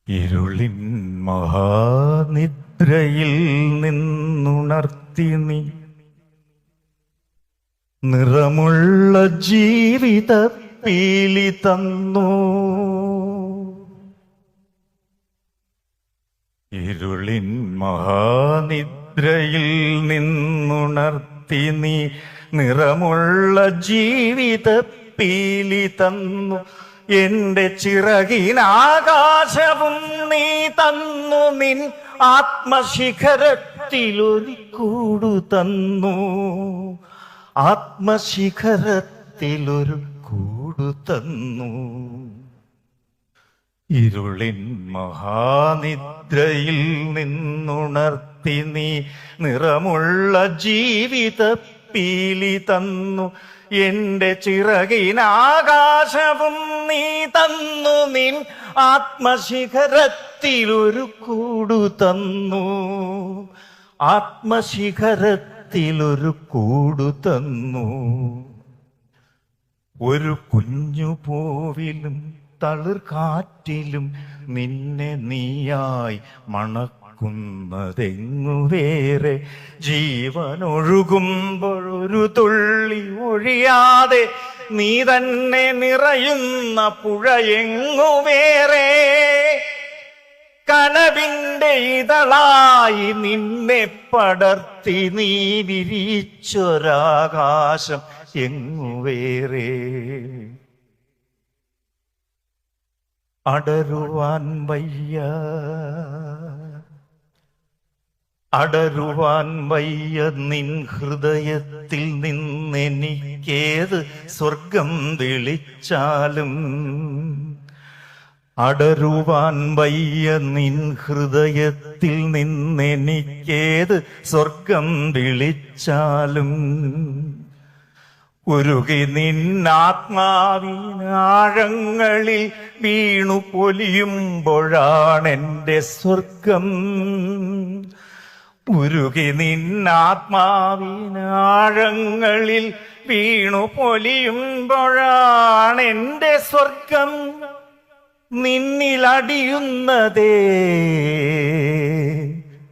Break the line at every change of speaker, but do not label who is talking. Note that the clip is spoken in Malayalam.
ഇരുളിൻ മഹാനിദ്രയിൽ നിന്നുണർത്തി നീ നിറമുള്ള ജീവിത പീലി തന്നു. ഇരുളിൻ മഹാനിദ്രയിൽ നിന്നുണർത്തി നീ നിറമുള്ള ജീവിത പീലി തന്നു. എന്റെ ചിറകിനാകാശവും നീ തന്നു. നിൻ ആത്മശിഖരത്തിലൊരു കൂടു തന്നു. ആത്മശിഖരത്തിലൊരു കൂടു തന്നു. ഇരുളിൻ മഹാനിദ്രയിൽ നിന്നുണർത്തി നീ നിറമുള്ള ജീവിത പീലി തന്നു. എന്റെ ചിറകിനാകാശവും നീ തന്നു. നിൻ ആത്മശിഖരത്തിലൊരു കൂടു തന്നു. ആത്മശിഖരത്തിലൊരു കൂടു തന്നു. ഒരു കുഞ്ഞു പൂവിലും തളിർക്കാറ്റിലും നിന്നെ നീയായി മണക്കുന്നതെങ്ങു വേറെ. ജീവനൊഴുകുമ്പോഴൊരു തുള്ളി ഒഴിയാതെ നീ തന്നെ നിറയുന്ന പുഴയെങ്ങു വേറെ. കനവിന്റെ ഇതളായി നിന്നെ പടർത്തി നീ വിരിച്ചൊരാകാശം എങ്ങു വേറെ. അടരുവാൻ വയ്യ, അടരുവാൻ വയ്യ നിൻ ഹൃദയത്തിൽ നിന്നെനിക്കേത് സ്വർഗം വിളിച്ചാലും. അടരുവാൻ വയ്യ നിൻ ഹൃദയത്തിൽ നിന്നെനിക്കേത് സ്വർഗം വിളിച്ചാലും. ഉരുകി നിന്നാത്മാവിനാഴങ്ങളിൽ വീണു പൊലിയുമ്പോഴാണെന്റെ സ്വർഗം. ഉരുകി നിന്നാത്മാവിനാഴങ്ങളിൽ വീണു പൊലിയുമ്പോഴാണെന്റെ സ്വർഗം. നിന്നിലടിയുന്നതേ